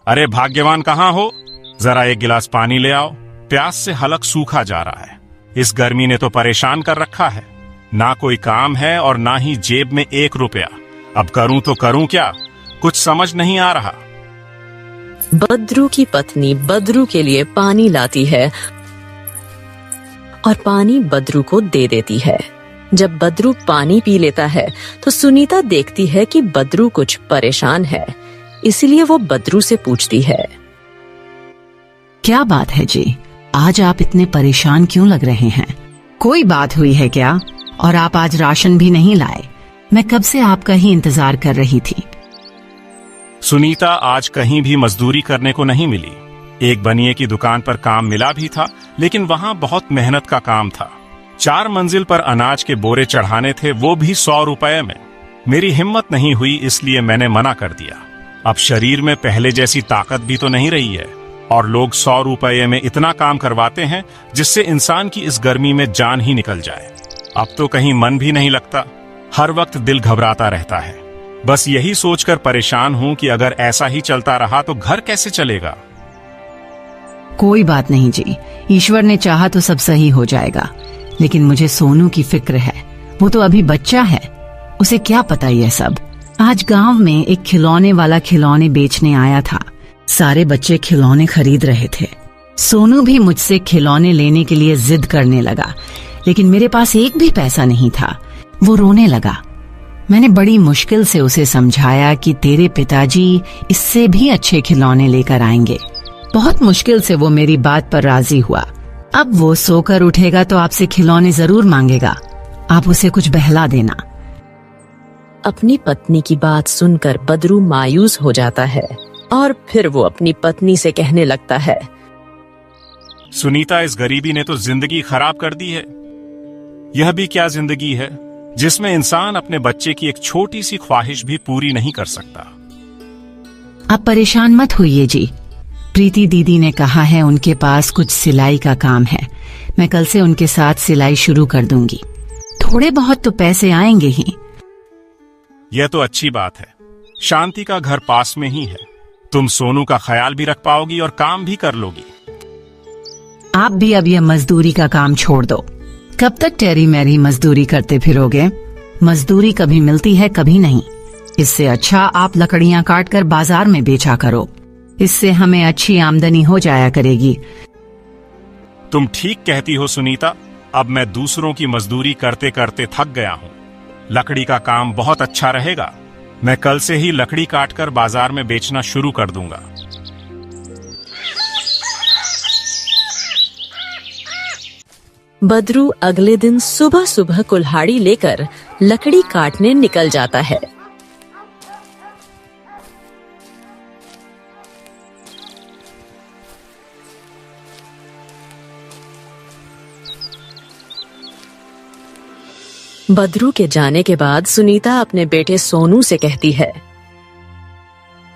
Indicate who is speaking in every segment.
Speaker 1: अरे भाग्यवान कहाँ हो, जरा एक गिलास पानी ले आओ, प्यास से हलक सूखा जा रहा है। इस गर्मी ने तो परेशान कर रखा है, ना कोई काम है और ना ही जेब में 1 रुपया। अब करूं तो करूं क्या, कुछ समझ नहीं आ रहा।
Speaker 2: बद्रू की पत्नी बद्रू के लिए पानी लाती है और पानी बद्रू को दे देती है। जब बद्रू पानी पी लेता है तो सुनीता देखती है कि बद्रू कुछ परेशान है, इसलिए वो बद्रू से पूछती है,
Speaker 3: क्या बात है जी, आज आप इतने परेशान क्यों लग रहे हैं? कोई बात हुई है क्या? और आप आज राशन भी नहीं लाए? मैं कब से आपका ही इंतजार कर रही थी।
Speaker 1: सुनीता आज कहीं भी मजदूरी करने को नहीं मिली। एक बनिए की दुकान पर काम मिला भी था, लेकिन वहां बहुत मेहनत का काम था। 4 मंजिल पर अनाज के बोरे चढ़ाने थे, वो भी 100 रुपए में। मेरी हिम्मत नहीं हुई, इसलिए मैंने मना कर दिया। अब शरीर में पहले जैसी ताकत भी तो नहीं रही है, और लोग 100 रुपए में इतना काम करवाते हैं जिससे इंसान की इस गर्मी में जान ही निकल जाए। अब तो कहीं मन भी नहीं लगता, हर वक्त दिल घबराता रहता है। बस यही सोचकर परेशान हूं कि अगर ऐसा ही चलता रहा तो घर कैसे चलेगा।
Speaker 3: कोई बात नहीं जी, ईश्वर ने चाहा तो सब सही हो जाएगा। लेकिन मुझे सोनू की फिक्र है, वो तो अभी बच्चा है, उसे क्या पता ये सब। आज गांव में एक खिलौने वाला खिलौने बेचने आया था। सारे बच्चे खिलौने खरीद रहे थे। सोनू भी मुझसे खिलौने लेने के लिए जिद करने लगा, लेकिन मेरे पास एक भी पैसा नहीं था। वो रोने लगा। मैंने बड़ी मुश्किल से उसे समझाया कि तेरे पिताजी इससे भी अच्छे खिलौने लेकर आएंगे। बहुत मुश्किल से वो मेरी बात पर राजी हुआ। अब वो सोकर उठेगा तो आपसे खिलौने जरूर मांगेगा, आप उसे कुछ बहला देना।
Speaker 2: अपनी पत्नी की बात सुनकर बद्रू मायूस हो जाता है और फिर वो अपनी पत्नी से कहने लगता है,
Speaker 1: सुनीता, इस गरीबी ने तो जिंदगी खराब कर दी है। यह भी क्या जिंदगी है जिसमें इंसान अपने बच्चे की एक छोटी सी ख्वाहिश भी पूरी नहीं कर सकता।
Speaker 3: आप परेशान मत होइए जी, प्रीति दीदी ने कहा है उनके पास कुछ सिलाई का काम है। मैं कल से उनके साथ सिलाई शुरू कर दूंगी। थोड़े बहुत तो पैसे आएंगे ही।
Speaker 1: यह तो अच्छी बात है, शांति का घर पास में ही है। तुम सोनू का ख्याल भी रख पाओगी और काम भी कर लोगी।
Speaker 3: आप भी अब यह मजदूरी का काम छोड़ दो। कब तक टेरी मैरी मजदूरी करते फिरोगे? मजदूरी कभी मिलती है, कभी नहीं। इससे अच्छा आप लकड़ियां काट कर बाजार में बेचा करो, इससे हमें अच्छी आमदनी हो जाया करेगी।
Speaker 1: तुम ठीक कहती हो सुनीता, अब मैं दूसरों की मजदूरी करते करते थक गया हूँ। लकड़ी का काम बहुत अच्छा रहेगा। मैं कल से ही लकड़ी काटकर बाजार में बेचना शुरू कर दूंगा।
Speaker 2: बद्रू अगले दिन सुबह सुबह कुल्हाड़ी लेकर लकड़ी काटने निकल जाता है। बद्रू के जाने के बाद सुनीता अपने बेटे सोनू से कहती है,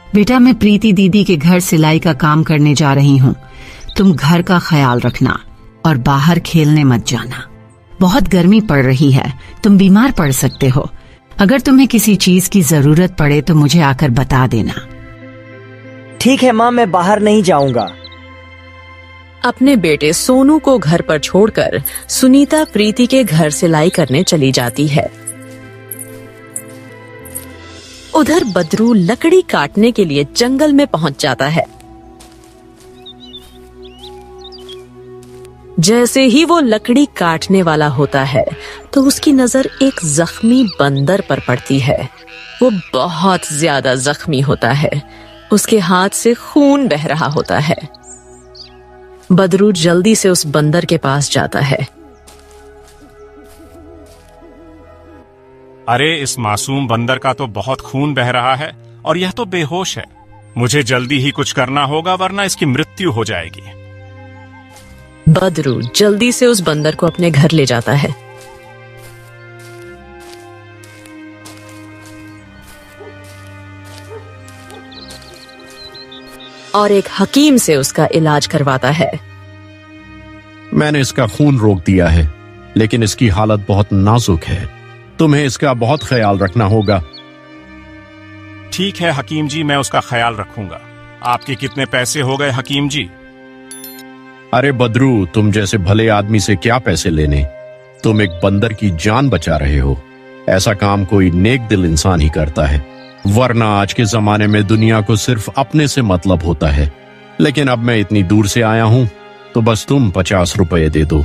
Speaker 3: बेटा, मैं प्रीति दीदी के घर सिलाई का काम करने जा रही हूँ। तुम घर का ख्याल रखना और बाहर खेलने मत जाना। बहुत गर्मी पड़ रही है, तुम बीमार पड़ सकते हो। अगर तुम्हें किसी चीज की जरूरत पड़े तो मुझे आकर बता देना।
Speaker 4: ठीक है माँ, मैं बाहर नहीं जाऊंगा।
Speaker 2: अपने बेटे सोनू को घर पर छोड़कर सुनीता प्रीति के घर सिलाई करने चली जाती है। उधर बद्रू लकड़ी काटने के लिए जंगल में पहुंच जाता है। जैसे ही वो लकड़ी काटने वाला होता है तो उसकी नजर एक जख्मी बंदर पर पड़ती है। वो बहुत ज्यादा जख्मी होता है, उसके हाथ से खून बह रहा होता है। बद्रू जल्दी से उस बंदर के पास जाता है।
Speaker 1: अरे, इस मासूम बंदर का तो बहुत खून बह रहा है और यह तो बेहोश है। मुझे जल्दी ही कुछ करना होगा, वरना इसकी मृत्यु हो जाएगी।
Speaker 2: बद्रू जल्दी से उस बंदर को अपने घर ले जाता है। और एक हकीम से उसका इलाज करवाता है।
Speaker 5: मैंने इसका खून रोक दिया है, लेकिन इसकी हालत बहुत नाजुक है। तुम्हें इसका बहुत ख्याल रखना होगा।
Speaker 1: ठीक है हकीम जी, मैं उसका ख्याल रखूंगा। आपके कितने पैसे हो गए हकीम जी?
Speaker 5: अरे बदरू, तुम जैसे भले आदमी से क्या पैसे लेने। तुम एक बंदर की जान बचा रहे हो। ऐसा काम कोई नेक दिल इंसान ही करता है, वरना आज के जमाने में दुनिया को सिर्फ अपने से मतलब होता है। लेकिन अब मैं इतनी दूर से आया हूं, तो बस तुम 50 रुपए दे दो।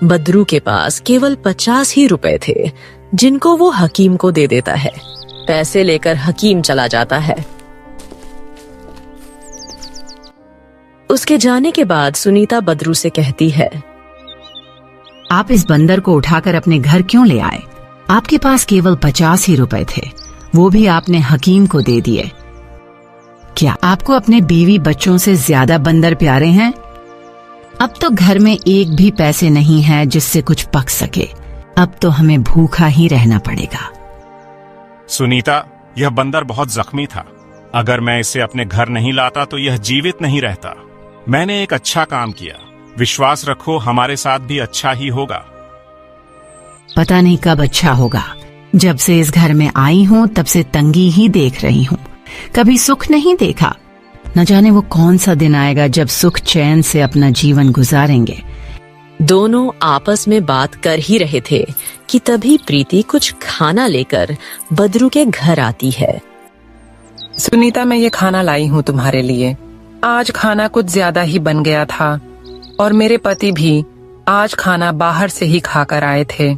Speaker 2: बदरू के पास केवल 50 ही रुपए थे, जिनको वो हकीम को दे देता है। पैसे लेकर हकीम चला जाता है। उसके जाने के बाद सुनीता बदरू से कहती है,
Speaker 3: आप इस बंदर को उठाकर अपने घर क्यों ले आए? आपके पास केवल 50 ही रुपए थे, वो भी आपने हकीम को दे दिए। क्या आपको अपने बीवी बच्चों से ज्यादा बंदर प्यारे हैं? अब तो घर में एक भी पैसे नहीं है जिससे कुछ पक सके। अब तो हमें भूखा ही रहना पड़ेगा।
Speaker 1: सुनीता, यह बंदर बहुत जख्मी था। अगर मैं इसे अपने घर नहीं लाता तो यह जीवित नहीं रहता। मैंने एक अच्छा काम किया। विश्वास रखो, हमारे साथ भी अच्छा ही होगा।
Speaker 3: पता नहीं कब अच्छा होगा। जब से इस घर में आई हूँ तब से तंगी ही देख रही हूँ, कभी सुख नहीं देखा। न जाने वो कौन सा दिन आएगा जब सुख चैन से अपना जीवन गुजारेंगे।
Speaker 2: दोनों आपस में बात कर ही रहे थे कि तभी प्रीति कुछ खाना लेकर बदरू के घर आती है।
Speaker 6: सुनीता, मैं ये खाना लाई हूँ तुम्हारे लिए। आज खाना कुछ ज्यादा ही बन गया था और मेरे पति भी आज खाना बाहर से ही खाकर आए थे।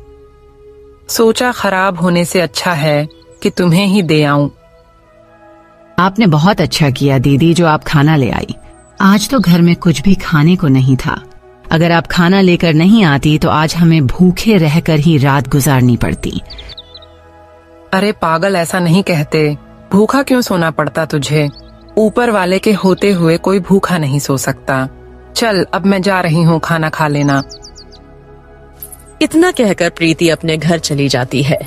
Speaker 6: सोचा खराब होने से अच्छा है कि तुम्हें ही दे आऊं।
Speaker 3: आपने बहुत अच्छा किया दीदी जो आप खाना ले आई। आज तो घर में कुछ भी खाने को नहीं था। अगर आप खाना लेकर नहीं आती तो आज हमें भूखे रहकर ही रात गुजारनी पड़ती।
Speaker 6: अरे पागल, ऐसा नहीं कहते। भूखा क्यों सोना पड़ता तुझे? ऊपर वाले के होते हुए कोई भूखा नहीं सो सकता। चल, अब मैं जा रही हूँ, खाना खा लेना।
Speaker 2: इतना कहकर प्रीति अपने घर चली जाती है।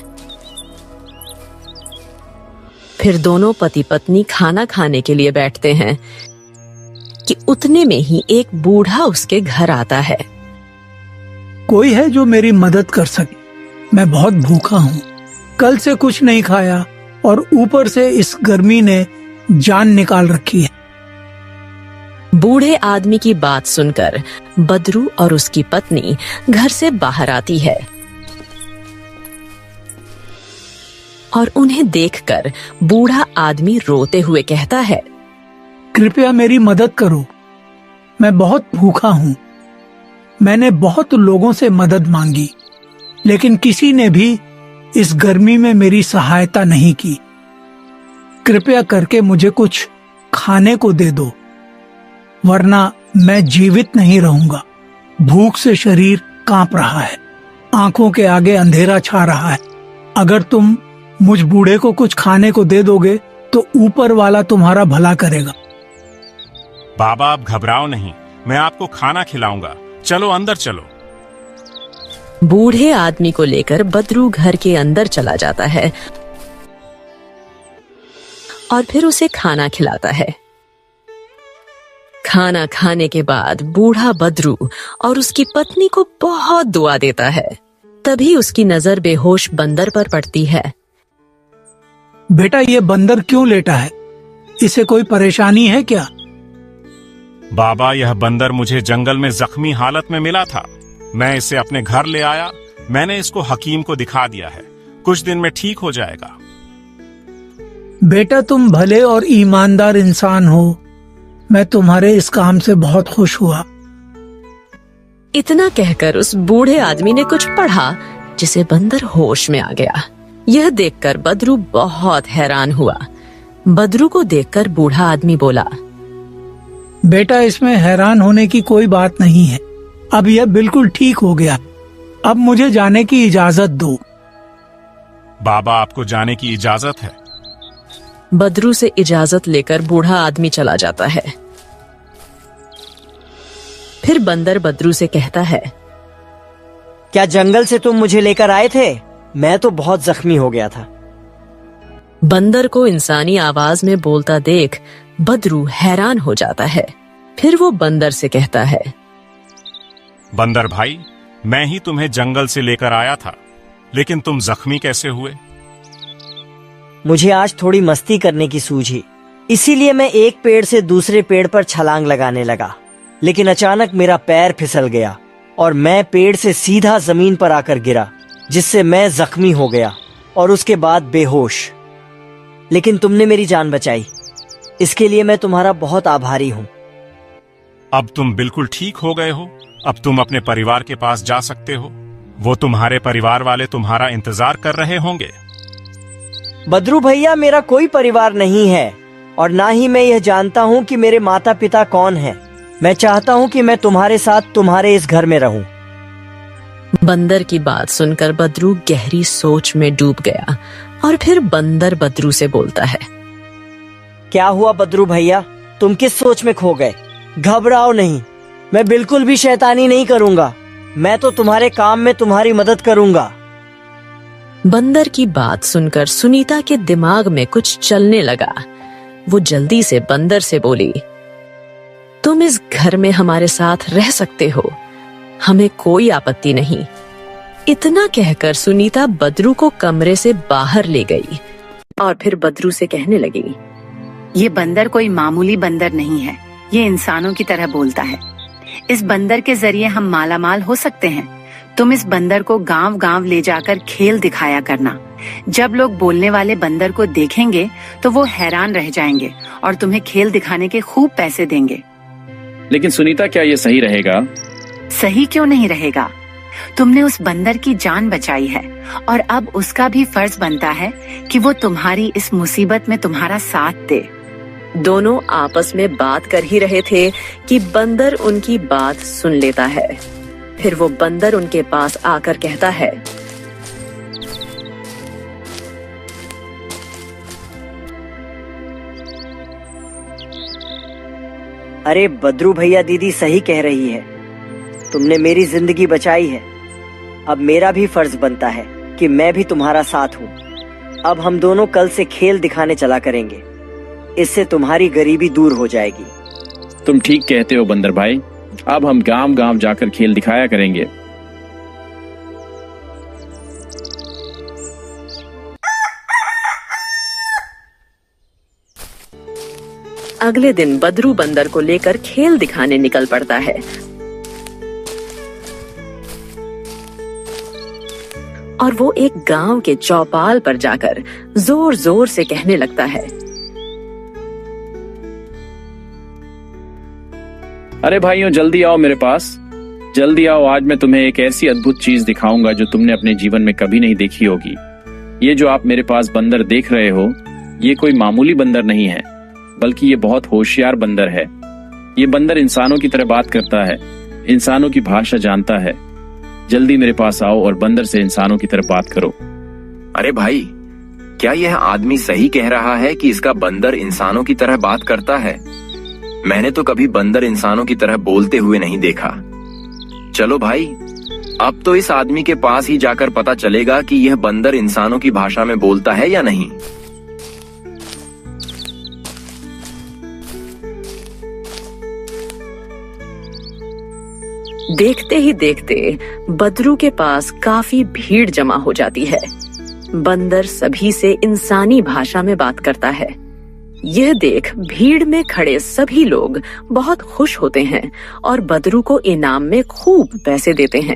Speaker 2: फिर दोनों पति पत्नी खाना खाने के लिए बैठते हैं कि उतने में ही एक बूढ़ा उसके घर आता है।
Speaker 7: कोई है जो मेरी मदद कर सके? मैं बहुत भूखा हूँ, कल से कुछ नहीं खाया और ऊपर से इस गर्मी ने जान निकाल रखी है।
Speaker 2: बूढ़े आदमी की बात सुनकर बदरू और उसकी पत्नी घर से बाहर आती है और उन्हें देखकर बूढ़ा आदमी रोते हुए कहता है,
Speaker 7: कृपया मेरी मदद करो, मैं बहुत भूखा हूँ। मैंने बहुत लोगों से मदद मांगी, लेकिन किसी ने भी इस गर्मी में मेरी सहायता नहीं की। कृपया करके मुझे कुछ खाने को दे दो, वरना मैं जीवित नहीं रहूंगा। भूख से शरीर कांप रहा है, आंखों के आगे अंधेरा छा रहा है। अगर तुम मुझ बूढ़े को कुछ खाने को दे दोगे तो ऊपर वाला तुम्हारा भला करेगा।
Speaker 1: बाबा, आप घबराओ नहीं, मैं आपको खाना खिलाऊंगा। चलो अंदर चलो।
Speaker 2: बूढ़े आदमी को लेकर बदरू घर के अंदर चला जाता है और फिर उसे खाना खिलाता है। खाना खाने के बाद बूढ़ा बदरू और उसकी पत्नी को बहुत दुआ देता है। तभी उसकी नजर बेहोश बंदर पर पड़ती है।
Speaker 7: बेटा, ये बंदर क्यों लेटा है? इसे कोई परेशानी है क्या?
Speaker 1: बाबा, यह बंदर मुझे जंगल में जख्मी हालत में मिला था। मैं इसे अपने घर ले आया। मैंने इसको हकीम को दिखा दिया है। कुछ दिन में ठीक हो जाएगा।
Speaker 7: बेटा, तुम भले और ईमानदार इंसान हो। मैं तुम्हारे इस काम से बहुत खुश हुआ।
Speaker 2: इतना कहकर उस बूढ़े आदमी ने कुछ पढ़ा जिसे बंदर होश में आ गया। यह देखकर बदरू बहुत हैरान हुआ। बदरू को देखकर बूढ़ा आदमी बोला,
Speaker 7: बेटा, इसमें हैरान होने की कोई बात नहीं है। अब यह बिल्कुल ठीक हो गया। अब मुझे जाने की इजाजत दो।
Speaker 1: बाबा, आपको जाने की इजाजत है।
Speaker 2: बदरू से इजाजत लेकर बूढ़ा आदमी चला जाता है। फिर बंदर बदरू से कहता है,
Speaker 4: क्या जंगल से तुम मुझे लेकर आए थे? मैं तो बहुत जख्मी हो गया था।
Speaker 2: बंदर को इंसानी आवाज में बोलता देख बदरू हैरान हो जाता है। फिर वो बंदर से कहता है,
Speaker 1: बंदर भाई, मैं ही तुम्हें जंगल से लेकर आया था। लेकिन तुम जख्मी कैसे हुए?
Speaker 4: मुझे आज थोड़ी मस्ती करने की सूझी, इसीलिए मैं एक पेड़ से दूसरे पेड़ पर छलांग लगाने लगा। लेकिन अचानक मेरा पैर फिसल गया और मैं पेड़ से सीधा जमीन पर आकर गिरा, जिससे मैं जख्मी हो गया और उसके बाद बेहोश। लेकिन तुमने मेरी जान बचाई, इसके लिए मैं तुम्हारा बहुत आभारी हूँ।
Speaker 1: अब तुम बिल्कुल ठीक हो गए हो। अब तुम अपने परिवार के पास जा सकते हो। वो तुम्हारे परिवार वाले तुम्हारा इंतजार कर रहे होंगे।
Speaker 4: बद्रू भैया, मेरा कोई परिवार नहीं है और ना ही मैं यह जानता हूँ कि मेरे माता पिता कौन हैं। मैं चाहता हूँ कि मैं तुम्हारे साथ तुम्हारे इस घर में रहूं।
Speaker 2: बंदर की बात सुनकर बद्रू गहरी सोच में डूब गया और फिर बंदर बद्रू से बोलता है।
Speaker 4: क्या हुआ बद्रू भैया, तुम किस सोच में खो गए? घबराओ नहीं, मैं बिल्कुल भी शैतानी नहीं करूंगा। मैं तो तुम्हारे काम में तुम्हारी मदद करूंगा।
Speaker 2: बंदर की बात सुनकर सुनीता के दिमाग में कुछ चलने लगा। वो जल्दी से बंदर से बोली, तुम इस घर में हमारे साथ रह सकते हो, हमें कोई आपत्ति नहीं। इतना कहकर सुनीता बद्रू को कमरे से बाहर ले गई और फिर बद्रू से कहने लगी,
Speaker 3: ये बंदर कोई मामूली बंदर नहीं है, ये इंसानों की तरह बोलता है। इस बंदर के जरिए हम मालामाल हो सकते हैं। तुम इस बंदर को गांव गांव ले जाकर खेल दिखाया करना। जब लोग बोलने वाले बंदर को देखेंगे तो वो हैरान रह जाएंगे और तुम्हें खेल दिखाने के खूब पैसे देंगे।
Speaker 8: लेकिन सुनीता, क्या ये सही रहेगा?
Speaker 3: सही क्यों नहीं रहेगा? तुमने उस बंदर की जान बचाई है और अब उसका भी फर्ज बनता है कि वो तुम्हारी इस मुसीबत में तुम्हारा साथ दे।
Speaker 2: दोनों आपस में बात कर ही रहे थे कि बंदर उनकी बात सुन लेता है। फिर वो बंदर उनके पास आकर कहता है,
Speaker 4: अरे बद्रू भैया, दीदी सही कह रही है। तुमने मेरी जिंदगी बचाई है। अब मेरा भी फर्ज बनता है कि मैं भी तुम्हारा साथ हूँ। अब हम दोनों कल से खेल दिखाने चला करेंगे। इससे तुम्हारी गरीबी दूर हो जाएगी।
Speaker 8: तुम ठीक कहते हो बंदर भाई। अब हम गांव गांव जाकर खेल दिखाया करेंगे।
Speaker 2: अगले दिन बद्रू बंदर को लेकर खेल दिखाने निकल पड़ता है। और वो एक गांव के चौपाल पर जाकर जोर जोर से कहने लगता है,
Speaker 8: अरे भाइयों, जल्दी आओ मेरे पास, जल्दी आओ। आज मैं तुम्हें एक ऐसी अद्भुत चीज दिखाऊंगा जो तुमने अपने जीवन में कभी नहीं देखी होगी। ये जो आप मेरे पास बंदर देख रहे हो, ये कोई मामूली बंदर नहीं है, बल्कि ये बहुत होशियार बंदर है। ये बंदर इंसानों की तरह बात करता है, इंसानों की भाषा जानता है। जल्दी मेरे पास आओ और बंदर से इंसानों की तरह बात करो।
Speaker 9: अरे भाई, क्या यह आदमी सही कह रहा है कि इसका बंदर इंसानों की तरह बात करता है? मैंने तो कभी बंदर इंसानों की तरह बोलते हुए नहीं देखा। चलो भाई, अब तो इस आदमी के पास ही जाकर पता चलेगा कि यह बंदर इंसानों की भाषा में बोलता है या नहीं।
Speaker 2: देखते ही देखते बद्रू के पास काफी भीड़ जमा हो जाती है। बंदर सभी से इंसानी भाषा में बात करता है। यह देख भीड़ में खड़े सभी लोग बहुत खुश होते हैं और बद्रू को इनाम में खूब पैसे देते हैं।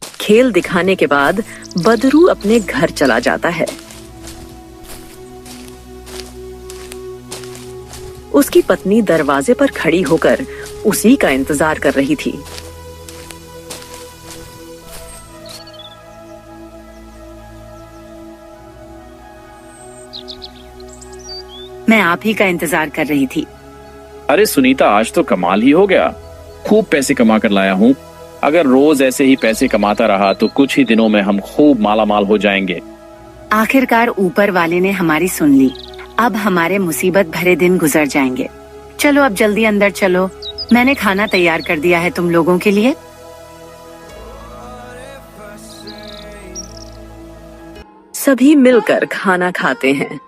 Speaker 2: खेल दिखाने के बाद बद्रू अपने घर चला जाता है। उसकी पत्नी दरवाजे पर खड़ी होकर उसी का इंतजार कर रही थी।
Speaker 3: मैं आप ही का इंतजार कर रही थी।
Speaker 8: अरे सुनीता, आज तो कमाल ही हो गया। खूब पैसे कमा कर लाया हूँ। अगर रोज ऐसे ही पैसे कमाता रहा तो कुछ ही दिनों में हम खूब मालामाल हो जाएंगे।
Speaker 3: आखिरकार ऊपर वाले ने हमारी सुन ली। अब हमारे मुसीबत भरे दिन गुजर जाएंगे। चलो अब जल्दी अंदर चलो, मैंने खाना तैयार कर दिया है तुम लोगों के लिए।
Speaker 2: सभी मिलकर खाना खाते हैं।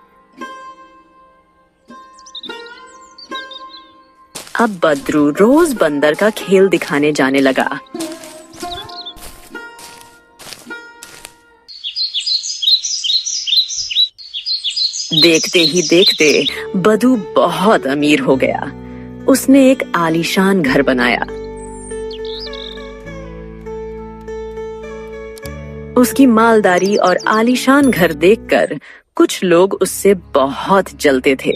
Speaker 2: अब बद्रू रोज बंदर का खेल दिखाने जाने लगा। देखते ही देखते बद्रू बहुत अमीर हो गया। उसने एक आलीशान घर बनाया। उसकी मालदारी और आलीशान घर देखकर कुछ लोग उससे बहुत जलते थे।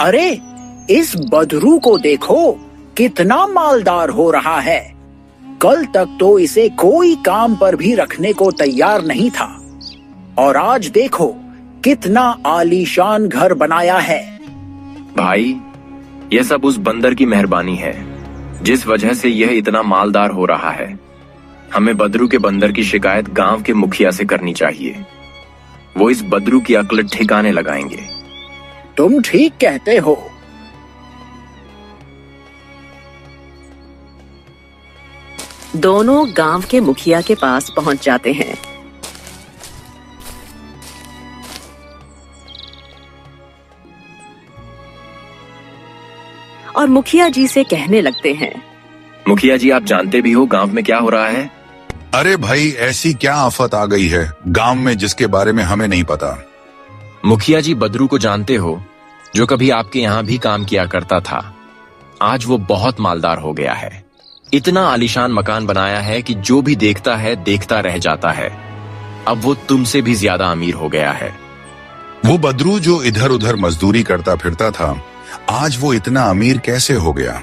Speaker 10: अरे, इस बदरू को देखो, कितना मालदार हो रहा है। कल तक तो इसे कोई काम पर भी रखने को तैयार नहीं था, और आज देखो कितना आलीशान घर बनाया है।
Speaker 9: भाई, यह सब उस बंदर की मेहरबानी है, जिस वजह से यह इतना मालदार हो रहा है। हमें बदरू के बंदर की शिकायत गांव के मुखिया से करनी चाहिए। वो इस बदरू की अक्ल ठिकाने लगाएंगे।
Speaker 10: तुम ठीक कहते हो।
Speaker 2: दोनों गांव के मुखिया के पास पहुंच जाते हैं। और मुखिया जी से कहने लगते हैं,
Speaker 9: मुखिया जी, आप जानते भी हो गांव में क्या हो रहा है।
Speaker 11: अरे भाई, ऐसी क्या आफत आ गई है गांव में जिसके बारे में हमें नहीं पता।
Speaker 9: मुखिया जी, बदरू को जानते हो, जो कभी आपके यहाँ भी काम किया करता था। आज वो बहुत मालदार हो गया है। इतना आलीशान मकान बनाया है कि जो भी देखता है देखता रह जाता है। अब वो तुमसे भी ज्यादा अमीर हो गया है।
Speaker 11: वो बदरू जो इधर उधर मजदूरी करता फिरता था, आज वो इतना अमीर कैसे हो गया?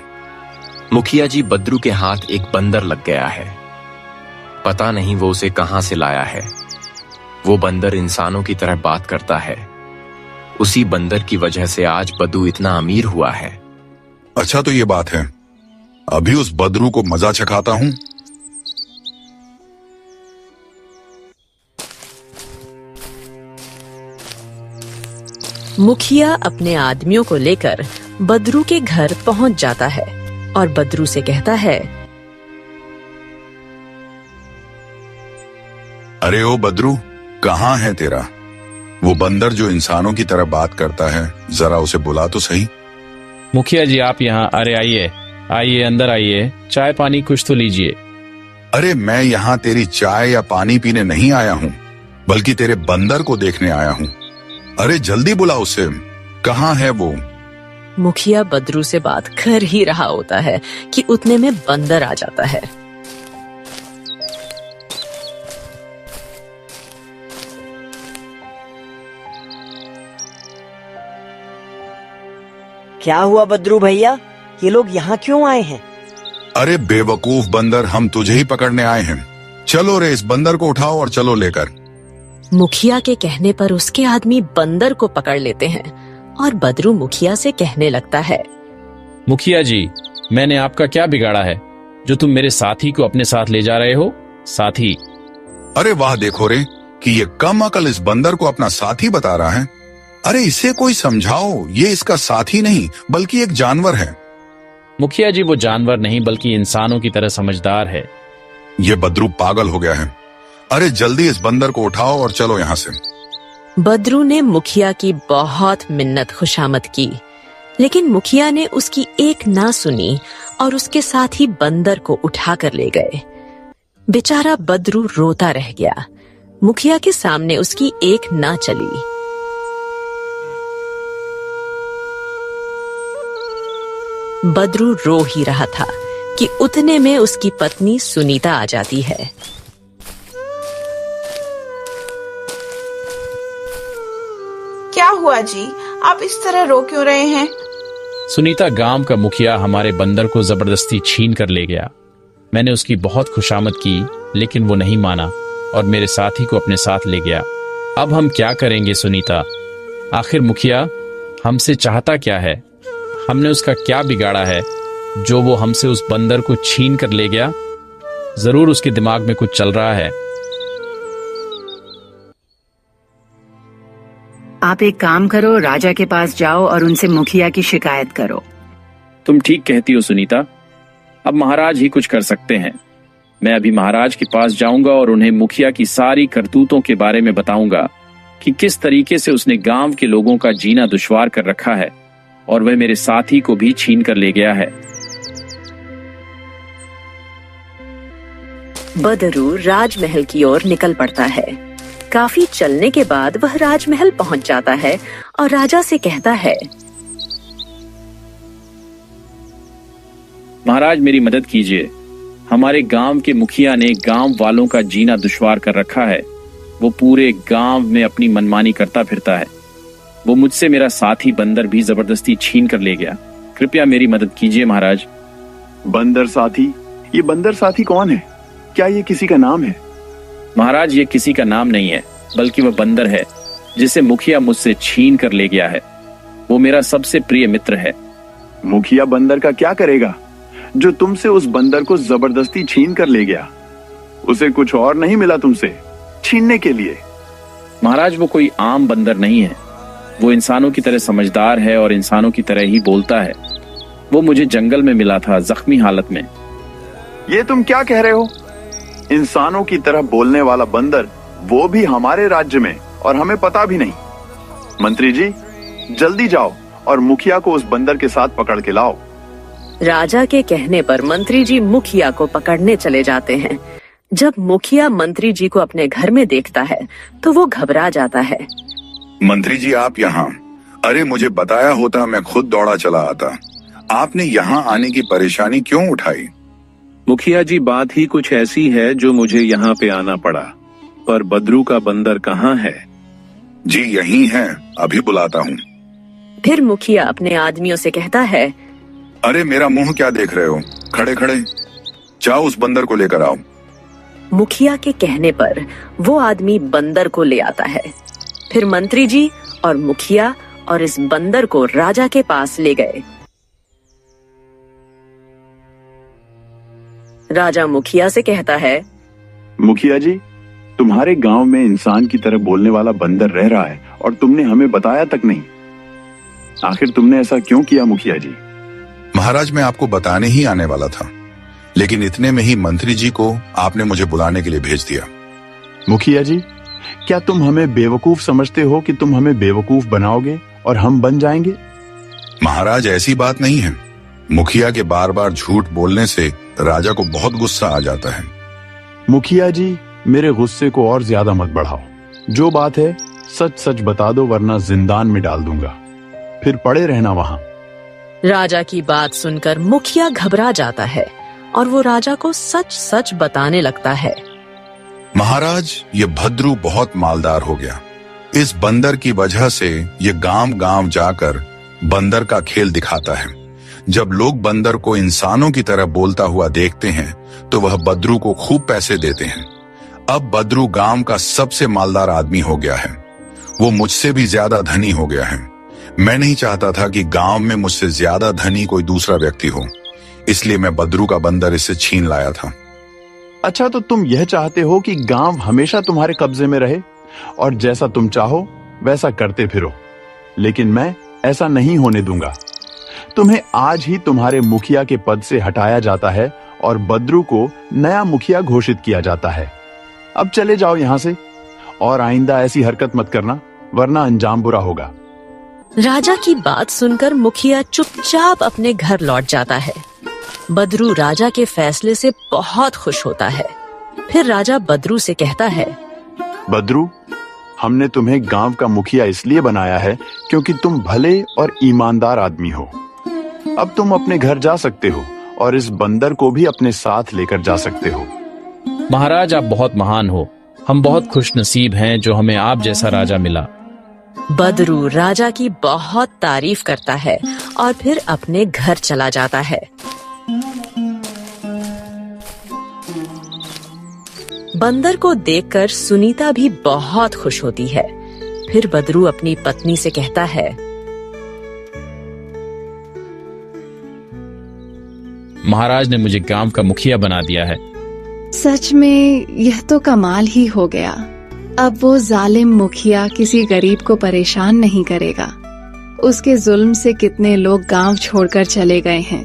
Speaker 9: मुखिया जी, बदरू के हाथ एक बंदर लग गया है। पता नहीं वो उसे कहां से लाया है। वो बंदर इंसानों की तरह बात करता है। उसी बंदर की वजह से आज बदू इतना अमीर हुआ है।
Speaker 11: अच्छा, तो ये बात है। अभी उस बदरू को मजा चखाता हूं।
Speaker 2: मुखिया अपने आदमियों को लेकर बदरू के घर पहुंच जाता है और बदरू से कहता है,
Speaker 11: अरे ओ बदरू, कहाँ है तेरा वो बंदर जो इंसानों की तरह बात करता है? जरा उसे बुला तो सही।
Speaker 8: मुखिया जी, आप यहाँ, अरे आइए आइए, अंदर आइए, चाय पानी कुछ तो लीजिए।
Speaker 11: अरे मैं यहाँ तेरी चाय या पानी पीने नहीं आया हूँ, बल्कि तेरे बंदर को देखने आया हूँ। अरे जल्दी बुला उसे, कहाँ है वो?
Speaker 2: मुखिया बदरू से बात कर ही रहा होता है कि उतने में बंदर आ जाता है।
Speaker 4: क्या हुआ बदरू भैया, ये लोग यहाँ क्यों आए हैं?
Speaker 11: अरे बेवकूफ बंदर, हम तुझे ही पकड़ने आए हैं। चलो रे, इस बंदर को उठाओ और चलो लेकर।
Speaker 2: मुखिया के कहने पर उसके आदमी बंदर को पकड़ लेते हैं और बदरू मुखिया से कहने लगता है,
Speaker 8: मुखिया जी, मैंने आपका क्या बिगाड़ा है जो तुम मेरे साथी को अपने साथ ले जा रहे हो? साथी?
Speaker 11: अरे वाह, देखो रे कि ये कम अकल इस बंदर को अपना साथी बता रहा है। अरे इसे कोई समझाओ, ये इसका साथी नहीं बल्कि एक जानवर है।
Speaker 8: मुखिया जी, वो जानवर नहीं बल्कि इंसानों की तरह समझदार है।
Speaker 11: ये बदरू पागल हो गया है। अरे जल्दी इस बंदर को उठाओ और चलो यहाँ से।
Speaker 2: बदरू ने मुखिया की बहुत मिन्नत खुशामद की, लेकिन मुखिया ने उसकी एक ना सुनी और उसके साथ ही बंदर को उठा कर ले गए। बेचारा बदरू रोता रह गया। मुखिया के सामने उसकी एक ना चली। बदरू रो ही रहा था कि उतने में उसकी पत्नी सुनीता आ जाती है।
Speaker 12: क्या हुआ जी, आप इस तरह रो क्यों रहे हैं?
Speaker 8: सुनीता, गांव का मुखिया हमारे बंदर को जबरदस्ती छीन कर ले गया। मैंने उसकी बहुत खुशामद की, लेकिन वो नहीं माना और मेरे साथी को अपने साथ ले गया। अब हम क्या करेंगे सुनीता? आखिर मुखिया हमसे चाहता क्या है? हमने उसका क्या बिगाड़ा है जो वो हमसे उस बंदर को छीन कर ले गया? जरूर उसके दिमाग में कुछ चल रहा है।
Speaker 3: आप एक काम करो, राजा के पास जाओ और उनसे मुखिया की शिकायत करो।
Speaker 8: तुम ठीक कहती हो सुनीता, अब महाराज ही कुछ कर सकते हैं। मैं अभी महाराज के पास जाऊंगा और उन्हें मुखिया की सारी करतूतों के बारे में बताऊंगा कि किस तरीके से उसने गांव के लोगों का जीना दुश्वार कर रखा है और वह मेरे साथी को भी छीन कर ले गया है।
Speaker 2: बदरू राजमहल की ओर निकल पड़ता है। काफी चलने के बाद वह राजमहल पहुंच जाता है और राजा से कहता है,
Speaker 8: महाराज मेरी मदद कीजिए। हमारे गांव के मुखिया ने गांव वालों का जीना दुश्वार कर रखा है। वो पूरे गांव में अपनी मनमानी करता फिरता है। वो मुझसे मेरा साथी बंदर भी जबरदस्ती छीन कर ले गया। कृपया मेरी मदद कीजिए महाराज।
Speaker 13: बंदर साथी? ये बंदर साथी कौन है? क्या ये किसी का नाम है?
Speaker 8: महाराज ये किसी का नाम नहीं है, बल्कि वह बंदर है जिसे मुखिया मुझसे छीन कर ले गया है। वो मेरा सबसे प्रिय मित्र है।
Speaker 13: मुखिया बंदर का क्या करेगा जो तुमसे उस बंदर को जबरदस्ती छीन कर ले गया? उसे कुछ और नहीं मिला तुमसे छीनने के लिए?
Speaker 8: महाराज वो कोई आम बंदर नहीं है। वो इंसानों की तरह समझदार है और इंसानों की तरह ही बोलता है। वो मुझे जंगल में मिला था, जख्मी हालत में।
Speaker 13: ये तुम क्या कह रहे हो? इंसानों की तरह बोलने वाला बंदर, वो भी हमारे राज्य में, और हमें पता भी नहीं। मंत्री जी जल्दी जाओ और मुखिया को उस बंदर के साथ पकड़ के लाओ।
Speaker 2: राजा के कहने पर मंत्री जी मुखिया को पकड़ने चले जाते हैं। जब मुखिया मंत्री जी को अपने घर में देखता है तो वो घबरा जाता है।
Speaker 11: मंत्री जी आप यहाँ? अरे मुझे बताया होता मैं खुद दौड़ा चला आता। आपने यहाँ आने की परेशानी क्यों उठाई?
Speaker 14: मुखिया जी बात ही कुछ ऐसी है जो मुझे यहाँ पे आना पड़ा। पर बदरू का बंदर कहाँ है?
Speaker 11: जी यही है, अभी बुलाता हूँ।
Speaker 2: फिर मुखिया अपने आदमियों से कहता है,
Speaker 11: अरे मेरा मुंह क्या देख रहे हो? खड़े खड़े जाओ उस बंदर को लेकर आओ।
Speaker 2: मुखिया के कहने पर वो आदमी बंदर को ले आता है। फिर मंत्री जी और मुखिया और इस बंदर को राजा के पास ले गए। राजा मुखिया से कहता है,
Speaker 13: मुखिया जी तुम्हारे गांव में इंसान की तरह बोलने वाला बंदर रह रहा है और तुमने हमें बताया तक नहीं। आखिर तुमने ऐसा क्यों किया मुखिया जी?
Speaker 11: महाराज मैं आपको बताने ही आने वाला था, लेकिन इतने में ही मंत्री जी को आपने मुझे बुलाने के लिए भेज दिया।
Speaker 13: मुखिया जी क्या तुम हमें बेवकूफ समझते हो कि तुम हमें बेवकूफ बनाओगे और हम बन जाएंगे?
Speaker 11: महाराज ऐसी बात नहीं है। मुखिया के बार बार झूठ बोलने से राजा को बहुत गुस्सा आ जाता है।
Speaker 13: मुखिया जी मेरे गुस्से को और ज्यादा मत बढ़ाओ। जो बात है सच सच बता दो, वरना जिंदान में डाल दूंगा। फिर पड़े रहना वहां।
Speaker 2: राजा की बात सुनकर मुखिया घबरा जाता है और वो राजा को सच सच बताने लगता है।
Speaker 11: महाराज ये भद्रू बहुत मालदार हो गया। इस बंदर की वजह से ये गांव गांव जाकर बंदर का खेल दिखाता है। जब लोग बंदर को इंसानों की तरह बोलता हुआ देखते हैं तो वह बद्रू को खूब पैसे देते हैं। अब बद्रू गांव का सबसे मालदार आदमी हो गया है। वो मुझसे भी ज्यादा धनी हो गया है। मैं नहीं चाहता था कि गांव में मुझसे ज्यादा धनी कोई दूसरा व्यक्ति हो, इसलिए मैं बद्रू का बंदर इससे छीन लाया था।
Speaker 13: अच्छा तो तुम यह चाहते हो कि गांव हमेशा तुम्हारे कब्जे में रहे और जैसा तुम चाहो वैसा करते फिरो, लेकिन मैं ऐसा नहीं होने दूंगा। तुम्हें आज ही तुम्हारे मुखिया के पद से हटाया जाता है और बद्रू को नया मुखिया घोषित किया जाता है। अब चले जाओ यहाँ से और आइंदा ऐसी हरकत मत करना, वरना अंजाम बुरा होगा।
Speaker 2: राजा की बात सुनकर मुखिया चुपचाप अपने घर लौट जाता है। बद्रू राजा के फैसले से बहुत खुश होता है। फिर राजा बद्रू से कहता है,
Speaker 13: बद्रू हमने तुम्हें गांव का मुखिया इसलिए बनाया है क्योंकि तुम भले और ईमानदार आदमी हो। अब तुम अपने घर जा सकते हो और इस बंदर को भी अपने साथ लेकर जा सकते हो।
Speaker 8: महाराज आप बहुत महान हो। हम बहुत खुश नसीब हैं जो हमें आप जैसा राजा मिला।
Speaker 2: बद्रू राजा की बहुत तारीफ करता है और फिर अपने घर चला जाता है। बंदर को देखकर सुनीता भी बहुत खुश होती है। फिर बद्रू अपनी पत्नी से कहता है,
Speaker 8: महाराज ने मुझे गांव का मुखिया बना दिया है।
Speaker 15: सच में यह तो कमाल ही हो गया। अब वो जालिम मुखिया किसी गरीब को परेशान नहीं करेगा। उसके जुल्म से कितने लोग गांव छोड़कर चले गए हैं।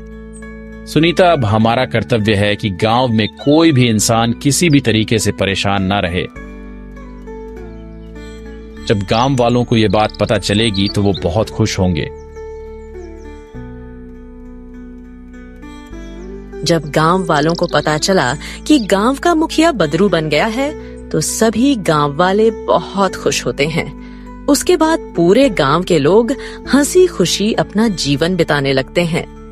Speaker 8: सुनीता अब हमारा कर्तव्य है कि गांव में कोई भी इंसान किसी भी तरीके से परेशान ना रहे। जब गांव वालों को ये बात पता चलेगी तो वो बहुत खुश होंगे।
Speaker 2: जब गांव वालों को पता चला कि गांव का मुखिया बदरू बन गया है तो सभी गांव वाले बहुत खुश होते हैं। उसके बाद पूरे गांव के लोग हंसी खुशी अपना जीवन बिताने लगते हैं।